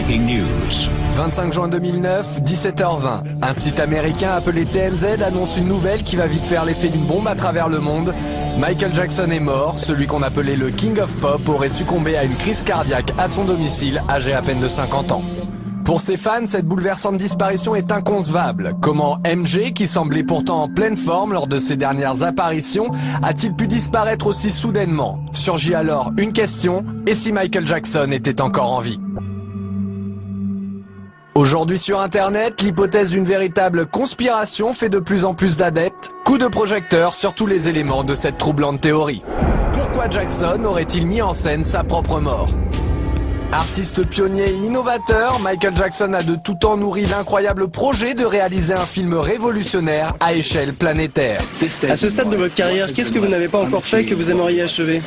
breaking news. 25 juin 2009, 17h20. Un site américain appelé TMZ annonce une nouvelle qui va vite faire l'effet d'une bombe à travers le monde. Michael Jackson est mort, celui qu'on appelait le King of Pop aurait succombé à une crise cardiaque à son domicile, âgé à peine de 50 ans. Pour ses fans, cette bouleversante disparition est inconcevable. Comment MJ, qui semblait pourtant en pleine forme lors de ses dernières apparitions, a-t-il pu disparaître aussi soudainement? Surgit alors une question, et si Michael Jackson était encore en vie? Aujourd'hui sur Internet, l'hypothèse d'une véritable conspiration fait de plus en plus d'adeptes. Coup de projecteur sur tous les éléments de cette troublante théorie. Pourquoi Jackson aurait-il mis en scène sa propre mort? Artiste pionnier et innovateur, Michael Jackson a de tout temps nourri l'incroyable projet de réaliser un film révolutionnaire à échelle planétaire. À ce stade de votre carrière, qu'est-ce que vous n'avez pas encore fait que vous aimeriez achever?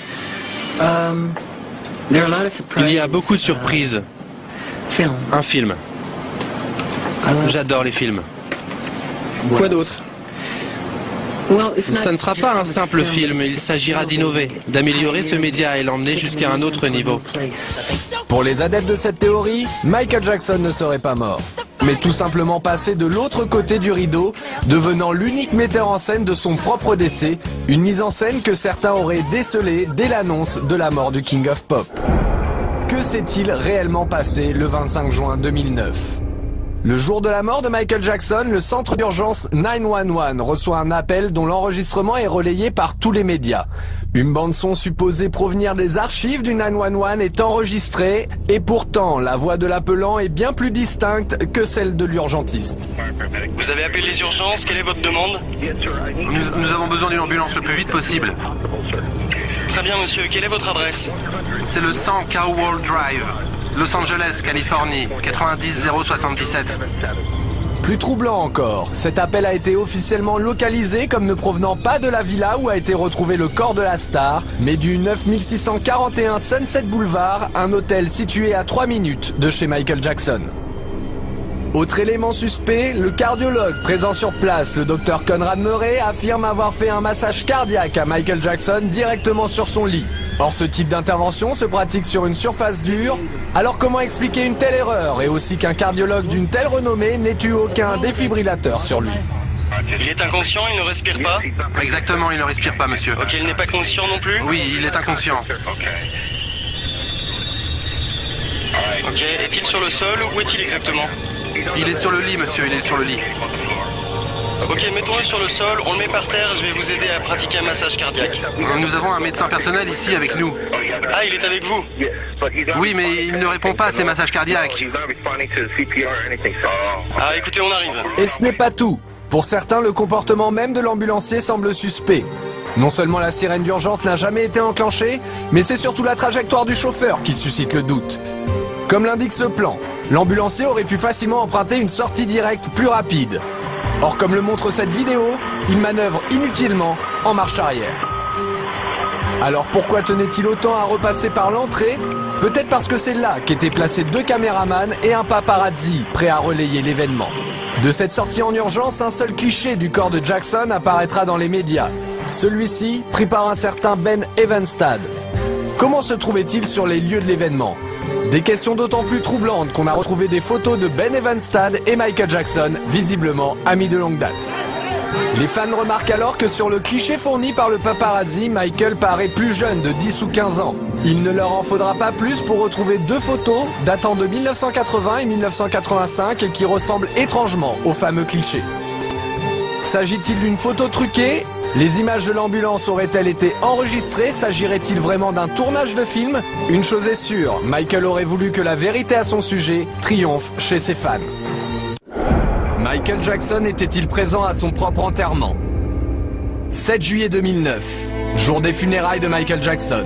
Il y a beaucoup de surprises. Un film. J'adore les films. Quoi d'autre? Ça ne sera pas un simple film, il s'agira d'innover, d'améliorer ce média et l'emmener jusqu'à un autre niveau. Pour les adeptes de cette théorie, Michael Jackson ne serait pas mort, mais tout simplement passé de l'autre côté du rideau, devenant l'unique metteur en scène de son propre décès, une mise en scène que certains auraient décelée dès l'annonce de la mort du King of Pop. Que s'est-il réellement passé le 25 juin 2009 ? Le jour de la mort de Michael Jackson, le centre d'urgence 911 reçoit un appel dont l'enregistrement est relayé par tous les médias. Une bande-son supposée provenir des archives du 911 est enregistrée et pourtant la voix de l'appelant est bien plus distincte que celle de l'urgentiste. Vous avez appelé les urgences, quelle est votre demande? Nous avons besoin d'une ambulance le plus vite possible. Très bien monsieur, quelle est votre adresse? C'est le 100 Cowell Drive, Los Angeles, Californie, 90077. Plus troublant encore, cet appel a été officiellement localisé comme ne provenant pas de la villa où a été retrouvé le corps de la star, mais du 9641 Sunset Boulevard, un hôtel situé à 3 minutes de chez Michael Jackson. Autre élément suspect, le cardiologue présent sur place, le docteur Conrad Murray, affirme avoir fait un massage cardiaque à Michael Jackson directement sur son lit. Or ce type d'intervention se pratique sur une surface dure, alors comment expliquer une telle erreur et aussi qu'un cardiologue d'une telle renommée n'ait eu aucun défibrillateur sur lui? Il est inconscient, il ne respire pas? Exactement, il ne respire pas, monsieur. Ok, il n'est pas conscient non plus? Oui, il est inconscient. Ok, est-il sur le sol ou où est-il exactement? Il est sur le lit, monsieur, il est sur le lit. Ok, mettons-le sur le sol, on le met par terre, je vais vous aider à pratiquer un massage cardiaque. Nous avons un médecin personnel ici avec nous. Ah, il est avec vous? Oui, mais il ne répond pas à ces massages cardiaques. Ah, écoutez, on arrive. Et ce n'est pas tout. Pour certains, le comportement même de l'ambulancier semble suspect. Non seulement la sirène d'urgence n'a jamais été enclenchée, mais c'est surtout la trajectoire du chauffeur qui suscite le doute. Comme l'indique ce plan, l'ambulancier aurait pu facilement emprunter une sortie directe plus rapide. Or, comme le montre cette vidéo, il manœuvre inutilement en marche arrière. Alors pourquoi tenait-il autant à repasser par l'entrée? Peut-être parce que c'est là qu'étaient placés 2 caméramans et un paparazzi prêts à relayer l'événement. De cette sortie en urgence, un seul cliché du corps de Jackson apparaîtra dans les médias. Celui-ci pris par un certain Ben Evenstad. Comment se trouvait-il sur les lieux de l'événement? Des questions d'autant plus troublantes qu'on a retrouvé des photos de Ben Evenstad et Michael Jackson, visiblement amis de longue date. Les fans remarquent alors que sur le cliché fourni par le paparazzi, Michael paraît plus jeune de 10 ou 15 ans. Il ne leur en faudra pas plus pour retrouver 2 photos datant de 1980 et 1985 et qui ressemblent étrangement au fameux cliché. S'agit-il d'une photo truquée? Les images de l'ambulance auraient-elles été enregistrées? S'agirait-il vraiment d'un tournage de film? Une chose est sûre, Michael aurait voulu que la vérité à son sujet triomphe chez ses fans. Michael Jackson était-il présent à son propre enterrement? 7 juillet 2009, jour des funérailles de Michael Jackson.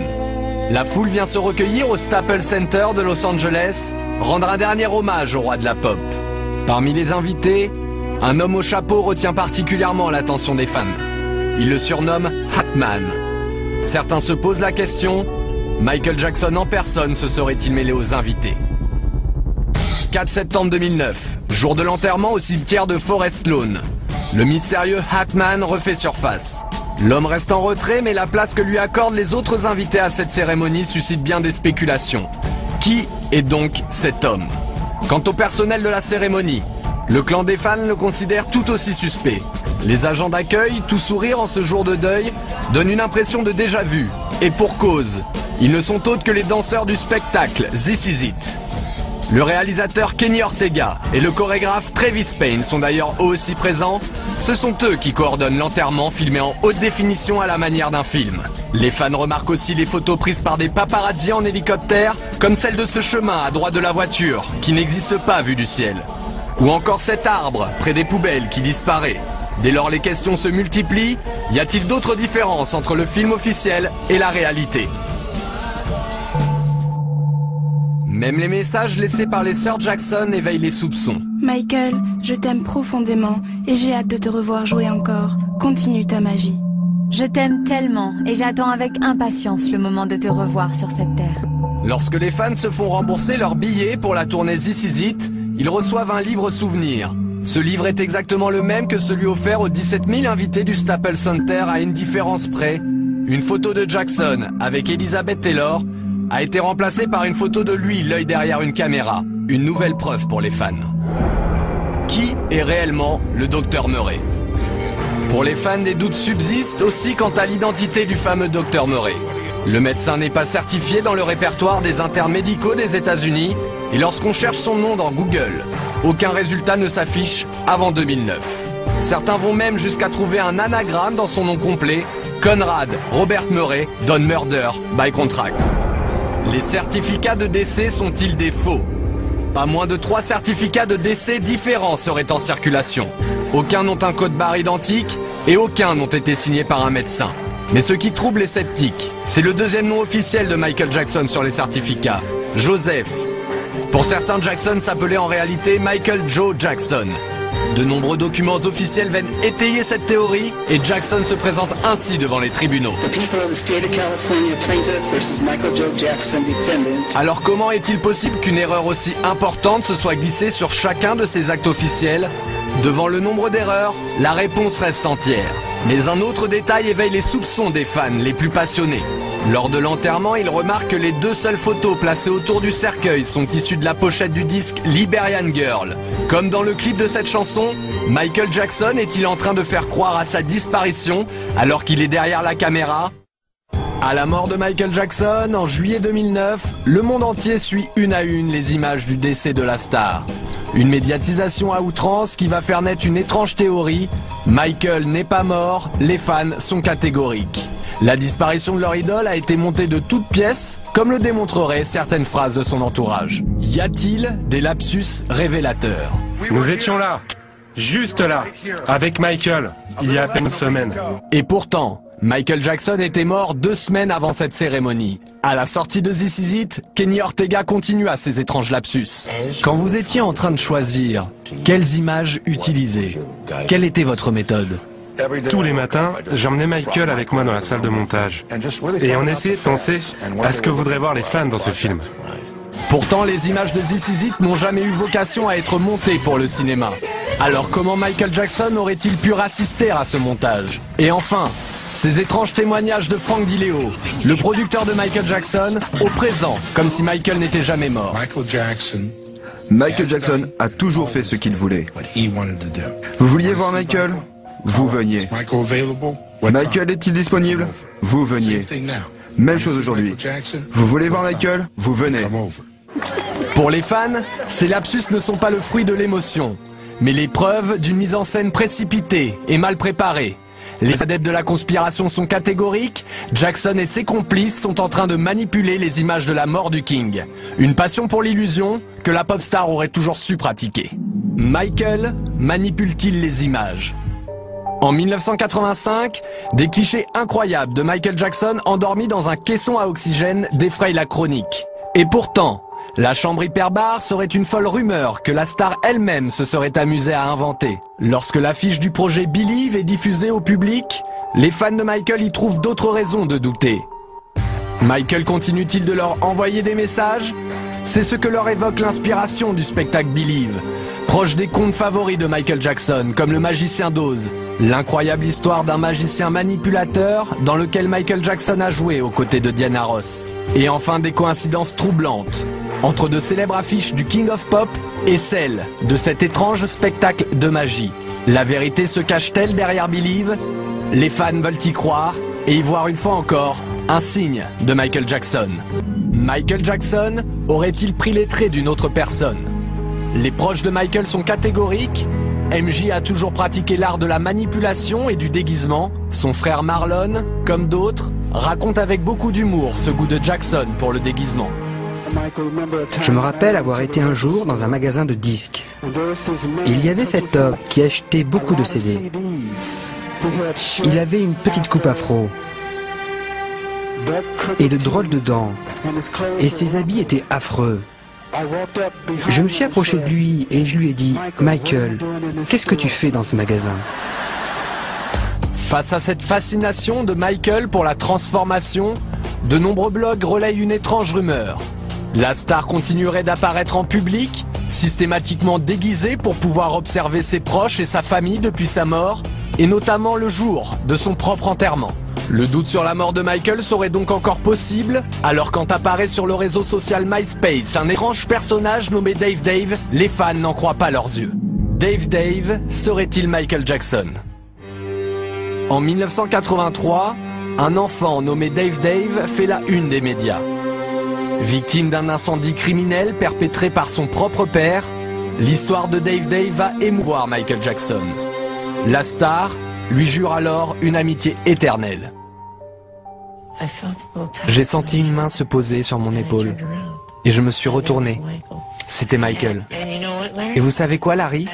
La foule vient se recueillir au Staples Center de Los Angeles, rendre un dernier hommage au roi de la pop. Parmi les invités, un homme au chapeau retient particulièrement l'attention des fans. Il le surnomme Hatman. Certains se posent la question, Michael Jackson en personne se serait-il mêlé aux invités? 4 septembre 2009, jour de l'enterrement au cimetière de Forest Lawn. Le mystérieux Hatman refait surface. L'homme reste en retrait, mais la place que lui accordent les autres invités à cette cérémonie suscite bien des spéculations. Qui est donc cet homme? Quant au personnel de la cérémonie, le clan des fans le considère tout aussi suspect. Les agents d'accueil, tout sourire en ce jour de deuil, donnent une impression de déjà-vu. Et pour cause, ils ne sont autres que les danseurs du spectacle This Is It. Le réalisateur Kenny Ortega et le chorégraphe Travis Payne sont d'ailleurs eux aussi présents. Ce sont eux qui coordonnent l'enterrement filmé en haute définition à la manière d'un film. Les fans remarquent aussi les photos prises par des paparazzis en hélicoptère, comme celle de ce chemin à droite de la voiture, qui n'existe pas vu du ciel. Ou encore cet arbre près des poubelles qui disparaît. Dès lors les questions se multiplient, y a-t-il d'autres différences entre le film officiel et la réalité ? Même les messages laissés par les sœurs Jackson éveillent les soupçons. Michael, je t'aime profondément et j'ai hâte de te revoir jouer encore. Continue ta magie. Je t'aime tellement et j'attends avec impatience le moment de te revoir sur cette terre. Lorsque les fans se font rembourser leurs billets pour la tournée This Is It, ils reçoivent un livre souvenir. Ce livre est exactement le même que celui offert aux 17 000 invités du Staples Center à une différence près. Une photo de Jackson avec Elizabeth Taylor a été remplacée par une photo de lui, l'œil derrière une caméra. Une nouvelle preuve pour les fans. Qui est réellement le Dr Murray? Pour les fans, des doutes subsistent aussi quant à l'identité du fameux Dr Murray. Le médecin n'est pas certifié dans le répertoire des internes médicaux des États-Unis et lorsqu'on cherche son nom dans Google, aucun résultat ne s'affiche avant 2009. Certains vont même jusqu'à trouver un anagramme dans son nom complet, Conrad Robert Murray Don Murder by Contract. Les certificats de décès sont-ils des faux? Pas moins de 3 certificats de décès différents seraient en circulation. Aucun n'ont un code barre identique et aucun n'ont été signés par un médecin. Mais ce qui trouble les sceptiques, c'est le deuxième nom officiel de Michael Jackson sur les certificats, Joseph. Pour certains, Jackson s'appelait en réalité Michael Joe Jackson. De nombreux documents officiels viennent étayer cette théorie et Jackson se présente ainsi devant les tribunaux. Alors comment est-il possible qu'une erreur aussi importante se soit glissée sur chacun de ces actes officiels? Devant le nombre d'erreurs, la réponse reste entière. Mais un autre détail éveille les soupçons des fans les plus passionnés. Lors de l'enterrement, ils remarquent que les 2 seules photos placées autour du cercueil sont issues de la pochette du disque Liberian Girl. Comme dans le clip de cette chanson, Michael Jackson est-il en train de faire croire à sa disparition alors qu'il est derrière la caméra? À la mort de Michael Jackson, en juillet 2009, le monde entier suit une à une les images du décès de la star. Une médiatisation à outrance qui va faire naître une étrange théorie. Michael n'est pas mort, les fans sont catégoriques. La disparition de leur idole a été montée de toutes pièces, comme le démontreraient certaines phrases de son entourage. Y a-t-il des lapsus révélateurs? Nous étions là, juste là, avec Michael, il y a à peine une semaine. Et pourtant, Michael Jackson était mort 2 semaines avant cette cérémonie. À la sortie de This Is It, Kenny Ortega continua ses étranges lapsus. Quand vous étiez en train de choisir, quelles images utiliser? Quelle était votre méthode? Tous les matins, j'emmenais Michael avec moi dans la salle de montage. Et on essayait de penser à ce que voudraient voir les fans dans ce film. Pourtant, les images de This Is It n'ont jamais eu vocation à être montées pour le cinéma. Alors comment Michael Jackson aurait-il pu rassister à ce montage? Et enfin, ces étranges témoignages de Frank DiLeo, le producteur de Michael Jackson, au présent, comme si Michael n'était jamais mort. Michael Jackson a toujours fait ce qu'il voulait. Vous vouliez voir Michael? Vous veniez. Michael est-il disponible? Vous veniez. Même chose aujourd'hui. Vous voulez voir Michael? Vous venez. Pour les fans, ces lapsus ne sont pas le fruit de l'émotion, mais les preuves d'une mise en scène précipitée et mal préparée. Les adeptes de la conspiration sont catégoriques, Jackson et ses complices sont en train de manipuler les images de la mort du King. Une passion pour l'illusion que la pop star aurait toujours su pratiquer. Michael manipule-t-il les images? En 1985, des clichés incroyables de Michael Jackson endormi dans un caisson à oxygène défrayent la chronique. Et pourtant, la chambre hyperbare serait une folle rumeur que la star elle-même se serait amusée à inventer. Lorsque l'affiche du projet Believe est diffusée au public, les fans de Michael y trouvent d'autres raisons de douter. Michael continue-t-il de leur envoyer des messages? C'est ce que leur évoque l'inspiration du spectacle Believe, proche des contes favoris de Michael Jackson, comme Le Magicien d'Oz, l'incroyable histoire d'un magicien manipulateur dans lequel Michael Jackson a joué aux côtés de Diana Ross. Et enfin des coïncidences troublantes. entre de célèbres affiches du King of Pop et celle de cet étrange spectacle de magie. La vérité se cache-t-elle derrière Believe? Les fans veulent y croire et y voir une fois encore un signe de Michael Jackson. Michael Jackson aurait-il pris les traits d'une autre personne? Les proches de Michael sont catégoriques. MJ a toujours pratiqué l'art de la manipulation et du déguisement. Son frère Marlon, comme d'autres, raconte avec beaucoup d'humour ce goût de Jackson pour le déguisement. Je me rappelle avoir été un jour dans un magasin de disques. Il y avait cet homme qui achetait beaucoup de CD. Il avait une petite coupe afro et de drôles de dents. Et ses habits étaient affreux. Je me suis approché de lui et je lui ai dit « Michael, qu'est-ce que tu fais dans ce magasin ?» Face à cette fascination de Michael pour la transformation, de nombreux blogs relayent une étrange rumeur. La star continuerait d'apparaître en public, systématiquement déguisée pour pouvoir observer ses proches et sa famille depuis sa mort, et notamment le jour de son propre enterrement. Le doute sur la mort de Michael serait donc encore possible, alors quand apparaît sur le réseau social MySpace un étrange personnage nommé Dave Dave, les fans n'en croient pas leurs yeux. Dave Dave serait-il Michael Jackson? En 1983, un enfant nommé Dave Dave fait la une des médias. Victime d'un incendie criminel perpétré par son propre père, l'histoire de Dave Dave va émouvoir Michael Jackson. La star lui jure alors une amitié éternelle. J'ai senti une main se poser sur mon épaule et je me suis retourné. C'était Michael. Et vous savez quoi, Larry?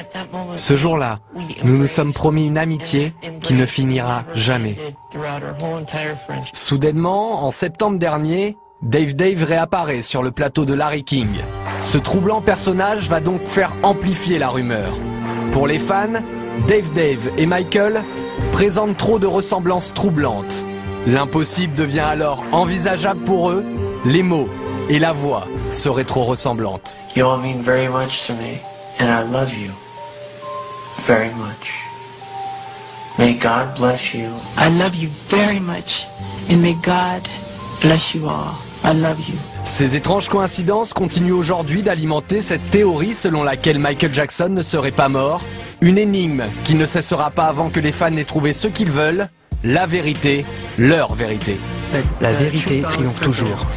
Ce jour-là, nous nous sommes promis une amitié qui ne finira jamais. Soudainement, en septembre dernier, Dave Dave réapparaît sur le plateau de Larry King. Ce troublant personnage va donc faire amplifier la rumeur. Pour les fans, Dave Dave et Michael présentent trop de ressemblances troublantes. L'impossible devient alors envisageable pour eux, les mots et la voix seraient trop ressemblantes. You all mean very much to me, and I love you very much. May God bless you. I love you very much, and may God bless you all. I love you. Ces étranges coïncidences continuent aujourd'hui d'alimenter cette théorie selon laquelle Michael Jackson ne serait pas mort. Une énigme qui ne cessera pas avant que les fans n'aient trouvé ce qu'ils veulent, la vérité, leur vérité. La vérité triomphe toujours.